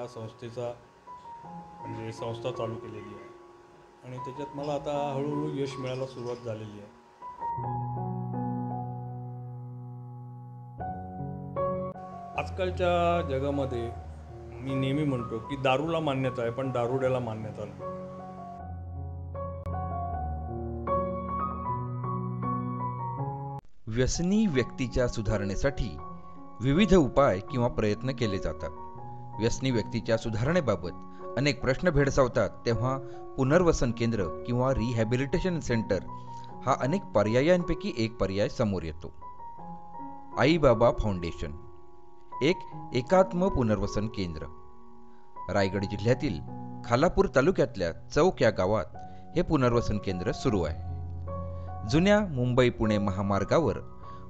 संस्थेचा म्हणजे संस्था चालू केलेली आहे आणि त्याच्यात मला आता हळूहळू यश मिळायला सुरुवात झालेली आहे. आजकालच्या जगामध्ये मी नेहमी म्हणतो की दारूला मान्यता आहे पण दारुड्याला मान्यता नाही. व्यसनी व्यक्तीच्या सुधारणेसाठी विविध उपाय किंवा प्रयत्न केले जातात. व्यसनी व्यक्तीच्या सुधारणेबाबत अनेक प्रश्न भेडसावतात, तेव्हा पुनर्वसन केंद्र किंवा रिहॅबिलिटेशन सेंटर हा अनेक पर्यायांपैकी एक पर्याय समोर येतो. आई बाबा फाउंडेशन एक एकात्म पुनर्वसन केंद्र. रायगड जिल्ह्यातील खालापूर तालुक्यातल्या चौक या गावात हे पुनर्वसन केंद्र सुरू आहे. जुन्या मुंबई पुणे महामार्गावर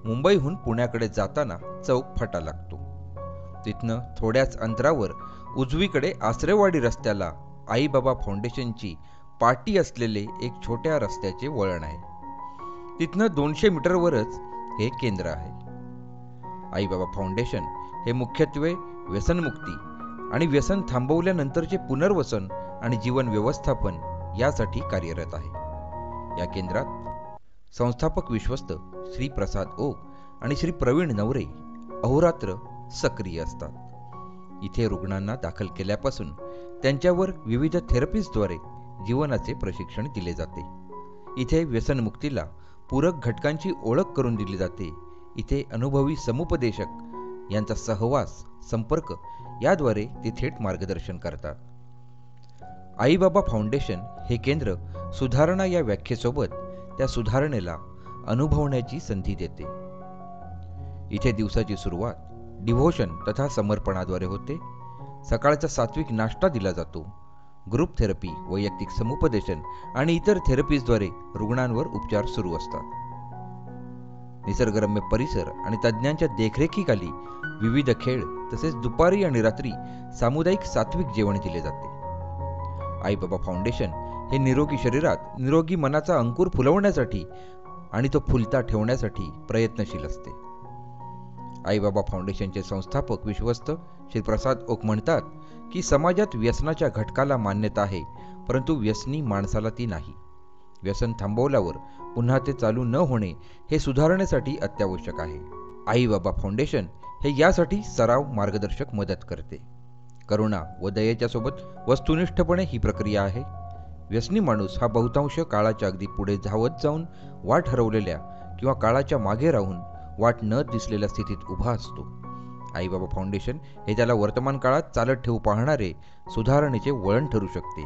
मुंबईहून पुण्याकडे जाताना चौक फाटा लागतो. तिथनं थोड्याच अंतरावर उजवीकडे आसरेवाडी रस्त्याला आईबाबा फाउंडेशनची पाटी असलेले एक छोट्या रस्त्याचे वळण आहे. तिथनं 200 मीटरवरच हे केंद्र आहे. आईबाबा फाउंडेशन हे मुख्यत्वे व्यसनमुक्ती आणि व्यसन थांबवल्यानंतरचे पुनर्वसन आणि जीवन व्यवस्थापन यासाठी कार्यरत आहे. या केंद्रात संस्थापक विश्वस्त श्री प्रसाद ओक आणि श्री प्रवीण नवरे अहोरात्र सक्रिय असतात. इथे रुग्णांना दाखल केल्यापासून त्यांच्यावर विविध थेरपीजद्वारे जीवनाचे प्रशिक्षण दिले जाते. इथे व्यसनमुक्तीला पूरक घटकांची ओळख करून दिली जाते. इथे अनुभवी समुपदेशक यांचा सहवास संपर्क याद्वारे ते थेट मार्गदर्शन करतात. आईबाबा फाउंडेशन हे केंद्र सुधारणा या व्याख्येसोबत त्या सुधारणेला अनुभवण्याची संधी देते. इथे दिवसाची सुरुवात डिव्होशन तथा समर्पणाद्वारे होते. सकाळचा सात्विक नाश्ता दिला जातो. ग्रुप थेरपी, वैयक्तिक समुपदेशन आणि इतर थेरपीजद्वारे रुग्णांवर उपचार सुरू असतात. निसर्गरम्य परिसर आणि तज्ज्ञांच्या देखरेखीखाली विविध खेळ तसेच दुपारी आणि रात्री सामुदायिक सात्विक जेवण दिले जाते. आईबाबा फाउंडेशन हे निरोगी शरीरात निरोगी मनाचा अंकुर फुलवण्यासाठी आणि तो फुलता ठेवण्यासाठी प्रयत्नशील असते. आईबाबा फाउंडेशनचे संस्थापक विश्वस्त श्री प्रसाद ओक म्हणतात की समाजात व्यसनाच्या घटकाला मान्यता आहे, परंतु व्यसनी माणसाला ती नाही. व्यसन थांबवल्यावर पुन्हा ते चालू न होणे हे सुधारण्यासाठी अत्यावश्यक आहे. आईबाबा फाउंडेशन हे यासाठी सराव मार्गदर्शक मदत करते. करुणा व दयेच्या सोबत वस्तुनिष्ठपणे ही प्रक्रिया आहे. व्यसनी माणूस हा बहुतांश काळाच्या अगदी पुढे धावत जाऊन वाट हरवलेल्या किंवा काळाच्या मागे राहून वाट न दिसलेल्या स्थितीत उभा असतो. आईबाबा फाउंडेशन हे त्याला वर्तमान काळात चालत ठेवू पाहणारे सुधारणेचे वळण ठरू शकते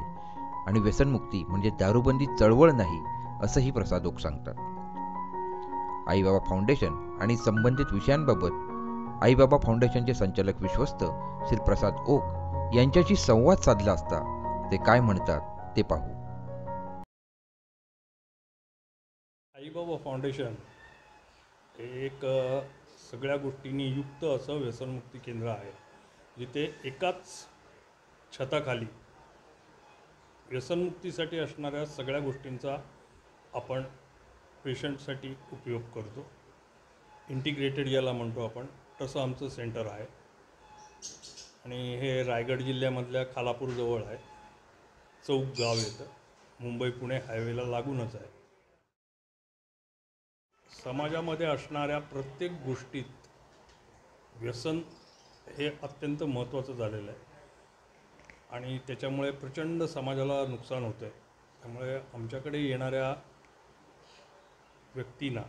आणि व्यसनमुक्ती म्हणजे दारूबंदी चळवळ नाही, असंही प्रसाद ओक सांगतात. आईबाबा फाउंडेशन आणि संबंधित विषयांबाबत आईबाबा फाउंडेशनचे संचालक विश्वस्त श्री प्रसाद ओक यांच्याशी संवाद साधला असता ते काय म्हणतात ते पाहू. आईबाबा फाउंडेशन हे एक सगळ्या गोष्टींनी युक्त असं व्यसनमुक्ती केंद्र आहे, जिथे एकाच छताखाली व्यसनमुक्तीसाठी असणाऱ्या सगळ्या गोष्टींचा आपण पेशंटसाठी उपयोग करतो. इंटिग्रेटेड याला म्हणतो आपण, तसं आमचं सेंटर आहे आणि हे रायगड जिल्ह्यामधल्या खालापूरजवळ आहे. चौक गाव येतं, मुंबई पुणे हायवेला लागूनच आहे. समाजामध्ये असणाऱ्या प्रत्येक गोष्टीत व्यसन हे अत्यंत महत्त्वाचं झालेलं आहे आणि त्याच्यामुळे प्रचंड समाजाला नुकसान होतं आहे. त्यामुळे आमच्याकडे येणाऱ्या व्यक्तींना,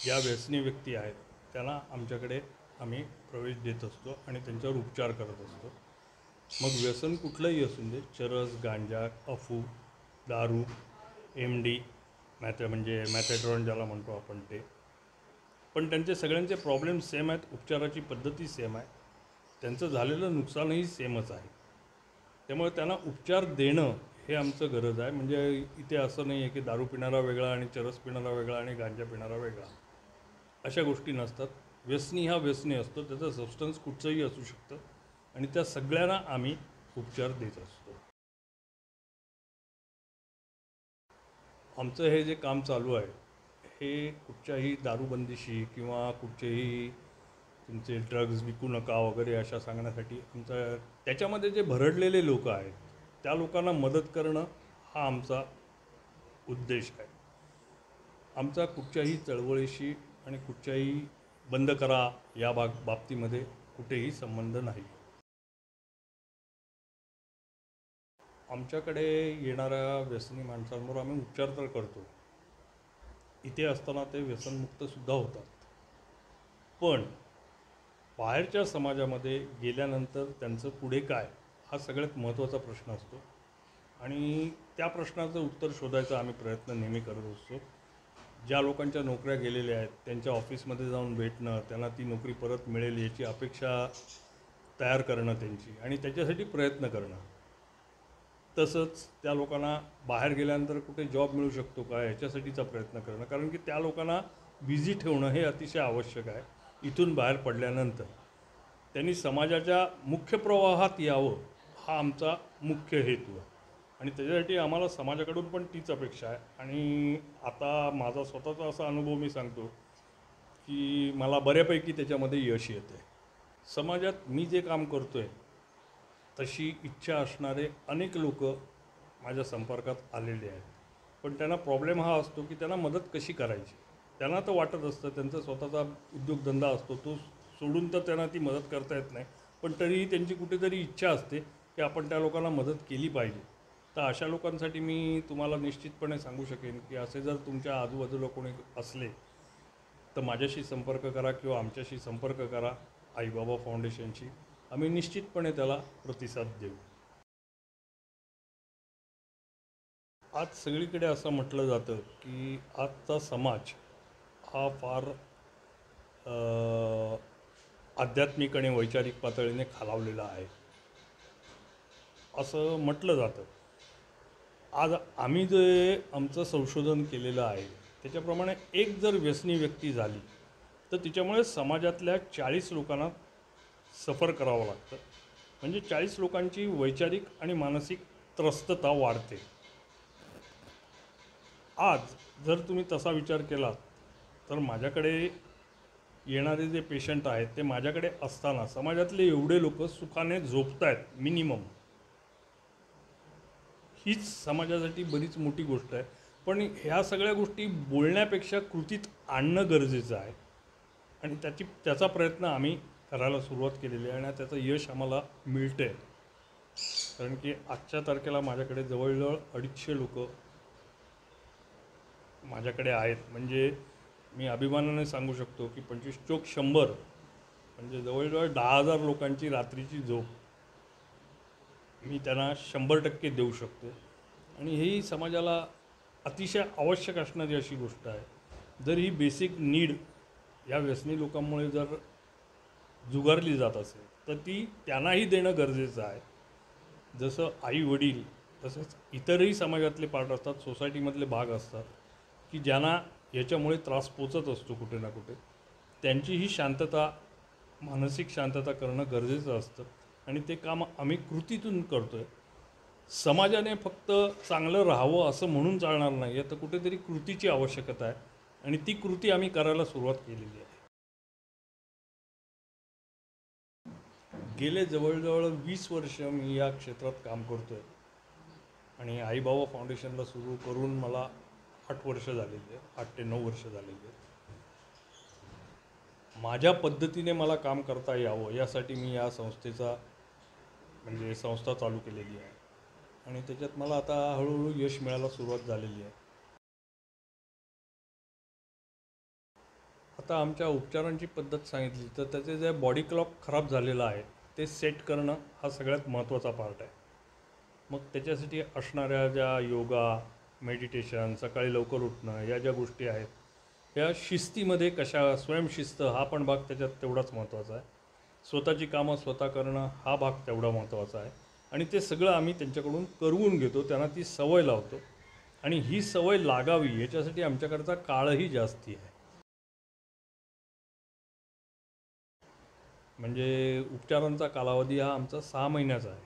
ज्या व्यसनी व्यक्ती आहेत त्यांना आमच्याकडे आम्ही प्रवेश देत असतो आणि त्यांच्यावर उपचार करत असतो. मग व्यसन कुठलंही असून दे, चरस, गांजा, अफू, दारू, MD म्हणजे मॅथॅट्रॉन ज्याला म्हणतो आपण ते, पण त्यांचे सगळ्यांचे प्रॉब्लेम सेम आहेत, उपचाराची पद्धती सेम आहे, त्यांचं झालेलं नुकसानही सेमच आहे. त्यामुळे त्यांना उपचार देणं हे आमचं गरज आहे. म्हणजे इथे असं नाही आहे की दारू पिणारा वेगळा आणि चरस पिणारा वेगळा आणि गांजा पिणारा वेगळा, अशा गोष्टी नसतात. व्यसनी हा व्यसनी असतो, त्याचं सबस्टन्स कुठचंही असू शकतं आणि त्या सगळ्यांना आम्ही उपचार देत असतो. आमचं हे जे काम चालू आहे हे कुठच्याही दारूबंदीशी किंवा कुठचेही तुमचे ड्रग्ज विकू नका वगैरे अशा सांगण्यासाठी त्याच्यामध्ये जे भरडलेले लोक आहेत त्या लोकांना मदत करणं हा आमचा उद्देश आहे. आमचा कुठच्याही चळवळीशी आणि कुठच्याही बंद करा या बाबतीमध्ये कुठेही संबंध नाही. आमच्याकडे येणाऱ्या व्यसनी माणसांवर आम्ही उपचार तर करतो. इथे असताना ते व्यसनमुक्तसुद्धा होतात. पण बाहेरच्या समाजामध्ये गेल्यानंतर त्यांचं पुढे काय हा सगळ्यात महत्त्वाचा प्रश्न असतो आणि त्या प्रश्नाचं उत्तर शोधायचा आम्ही प्रयत्न नेहमी करत असतो. ज्या लोकांच्या नोकऱ्या गेलेल्या आहेत त्यांच्या ऑफिसमध्ये जाऊन भेटणं, त्यांना ती नोकरी परत मिळेल याची अपेक्षा तयार करणं त्यांची आणि त्याच्यासाठी प्रयत्न करणं. तसंच त्या लोकांना बाहेर गेल्यानंतर कुठे जॉब मिळू शकतो का याच्यासाठीचा प्रयत्न करणं, कारण की त्या लोकांना बिझी ठेवणं हे अतिशय आवश्यक आहे. इथून बाहेर पडल्यानंतर त्यांनी समाजाच्या मुख्य प्रवाहात यावं हा आमचा मुख्य हेतू आहे आणि त्याच्यासाठी आम्हाला समाजाकडून पण तीच अपेक्षा आहे. आणि आता माझा स्वतःचा असा अनुभव मी सांगतो की मला बऱ्यापैकी त्याच्यामध्ये यश येते. समाजात मी जे काम करतो आहे तशी इच्छा असणारे अनेक लोक माझ्या संपर्कात आलेले आहेत. पण त्यांना प्रॉब्लेम हा असतो की त्यांना मदत कशी करायची. त्यांना तर वाटत असतं त्यांचा स्वतःचा उद्योगधंदा असतो, तो सोडून तर त्यांना ती मदत करता येत नाही. पण तरीही त्यांची कुठेतरी इच्छा असते की आपण त्या लोकांना मदत केली पाहिजे. तर अशा लोकांसाठी मी तुम्हाला निश्चितपणे सांगू शकेन की असे जर तुमच्या आजूबाजूला कोणी असले तर माझ्याशी संपर्क करा किंवा आमच्याशी संपर्क करा आईबाबा फाउंडेशनशी. आम्ही निश्चितपणे त्याला प्रतिसाद देऊ. आज सगळीकडे असं म्हटलं जातं की आजचा समाज हा फार आध्यात्मिक आणि वैचारिक पातळीने खालावलेला आहे असं म्हटलं जातं. आज आम्ही जे आमचं संशोधन केलेलं आहे त्याच्याप्रमाणे एक जर व्यसनी व्यक्ती झाली तर तिच्यामुळे समाजातल्या 40 लोकांना सफर करावं लागतं. म्हणजे 40 लोकांची वैचारिक आणि मानसिक त्रस्तता वाढते. आज जर तुम्ही तसा विचार केला तर माझ्याकडे येणारे जे पेशंट आहेत ते माझ्याकडे असताना समाजातले एवढे लोक सुखाने झोपत आहेत मिनिमम, हीच समाजासाठी बरीच मोठी गोष्ट आहे. पण ह्या सगळ्या गोष्टी बोलण्यापेक्षा कृतीत आणणं गरजेचं आहे आणि त्याचा प्रयत्न आम्ही करायला सुरुवात केलेली आहे आणि त्याचं यश आम्हाला मिळतं आहे. कारण की आजच्या तारखेला माझ्याकडे जवळजवळ 250 लोक माझ्याकडे आहेत. म्हणजे मी अभिमानाने सांगू शकतो की 25 चोक 100 म्हणजे जवळजवळ 10,000 लोकांची रात्रीची झोप मी त्यांना 100% देऊ शकतो. आणि ही समाजाला अतिशय आवश्यक असणारी अशी गोष्ट आहे. जर ही बेसिक नीड या व्यसनी लोकांमुळे जर जुगारली जात असेल तर ती त्यांनाही देणं गरजेचं आहे. जसं आई वडील तसंच इतरही समाजातले पार्ट असतात, सोसायटीमधले भाग असतात की ज्यांना याच्यामुळे त्रास पोचत असतो कुठे ना कुठे, त्यांचीही शांतता, मानसिक शांतता करणं गरजेचं असतं आणि ते काम आम्ही कृतीतून करतो आहे. समाजाने फक्त चांगलं राहावं असं म्हणून चालणार नाही आहे, तर कुठेतरी कृतीची आवश्यकता आहे आणि ती कृती आम्ही करायला सुरुवात केलेली आहे. गेले जवळजवळ 20 वर्ष मी या क्षेत्रात काम करतो आहे आणि आईबाबा फाउंडेशनला सुरू करून मला 8 वर्ष झालेली आहे, 8 ते 9 वर्ष झालेली आहे. माझ्या पद्धतीने मला काम करता यावं यासाठी मी या संस्थेचा म्हणजे संस्था चालू केलेली आहे आणि त्याच्यात मला आता हळूहळू यश मिळायला सुरुवात झालेली आहे. आता आमच्या उपचारांची पद्धत सांगितली तर त्याचे जे बॉडी क्लॉक खराब झालेला आहे ते सेट करणं हा सगळ्यात महत्त्वाचा पार्ट आहे. मग त्याच्यासाठी असणाऱ्या ज्या योगा, मेडिटेशन, सकाळी लवकर उठणं या ज्या गोष्टी आहेत या शिस्तीमध्ये कशा, स्वयंशिस्त हा पण भाग त्याच्यात तेवढाच महत्त्वाचा आहे. स्वतःची कामं स्वतः करणं हा भाग तेवढा महत्त्वाचा आहे आणि ते सगळं आम्ही त्यांच्याकडून करवून घेतो, त्यांना ती सवय लावतो आणि ही सवय लागावी याच्यासाठी आमच्याकडचा काळही जास्ती आहे. म्हणजे उपचारांचा कालावधी हा आमचा 6 महिन्याचा आहे.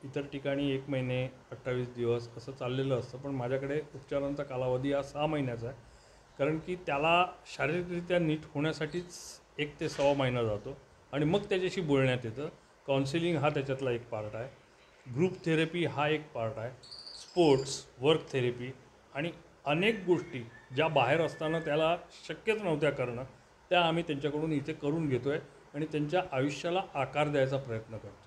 इतर ठिकाणी 1 महिने 28 दिवस असं चाललेलं असतं, पण माझ्याकडे उपचारांचा कालावधी हा 6 महिन्याचा आहे. कारण की त्याला शारीरिकरित्या नीट होण्यासाठीच 1 ते सव्वा महिना जातो आणि मग त्याच्याशी बोलण्यात येतं. काउन्सिलिंग हा त्याच्यातला एक पार्ट आहे. ग्रुप थेरपी हा एक पार्ट आहे. स्पोर्ट्स, वर्क थेरपी आणि अनेक गोष्टी ज्या बाहेर असताना त्याला शक्यच नव्हत्या करणं, त्या आम्ही त्यांच्याकडून इथे करून घेतो आहे आणि त्यांच्या आयुष्याला आकार द्यायचा प्रयत्न करतो.